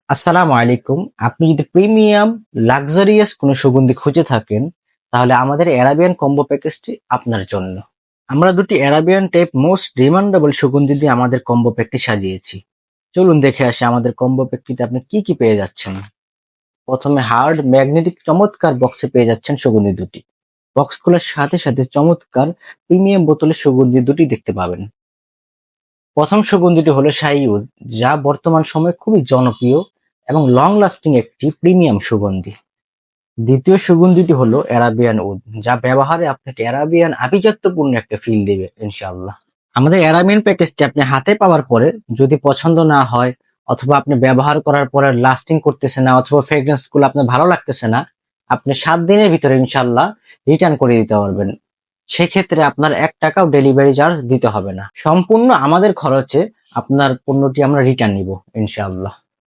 আসসালামু আলাইকুম। আপনি যদি প্রিমিয়াম লাক্সারিয়াস কোনো সুগন্ধি খুঁজে থাকেন, তাহলে আমাদের অ্যারাবিয়ান কম্বো প্যাকেজটি আপনার জন্য। আমরা দুটি অ্যারাবিয়ান টাইপ মোস্ট ডিমান্ডেবল সুগন্ধি দিয়ে আমাদের কম্বো প্যাকটি সাজিয়েছি। চলুন দেখে আসি আমাদের কম্বো প্যাকটিতে আপনি কি কি পেয়ে যাচ্ছেন। প্রথমে হার্ড ম্যাগনেটিক চমৎকার বক্সে পেয়ে যাচ্ছেন সুগন্ধি দুটি। বক্স খোলার সাথে সাথে চমৎকার প্রিমিয়াম বোতলের সুগন্ধি দুটি দেখতে পাবেন। প্রথম সুগন্ধিটি হলো শাহি উদ, যা বর্তমান সময়ে খুবই জনপ্রিয় এবং লং লাস্টিং একটি প্রিমিয়াম সুগন্ধি। দ্বিতীয় সুগন্ধিটি হলো অ্যারাবিয়ান উদ, যা ব্যবহারে আপনাকে অ্যারাবিয়ান আভিজাত্যপূর্ণ একটা ফিল দিবে ইনশাআল্লাহ। আমাদের অ্যারাবিয়ান প্যাকেজটি আপনি হাতে পাওয়ার পরে যদি পছন্দ না হয়, অথবা আপনি ব্যবহার করার পরে লাস্টিং করতেছে না, অথবা ফ্রেগ্রেন্স গুলো আপনার ভালো লাগতেছে না, আপনি 7 দিনের ভিতরে ইনশাআল্লাহ রিটার্ন করে দিতে পারবেন। সেক্ষেত্রে আপনার 1 টাকাও ডেলিভারি চার্জ দিতে হবে না। সম্পূর্ণ আমাদের খরচে আপনার পণ্যটি আমরা রিটার্ন নিব ইনশাআল্লাহ।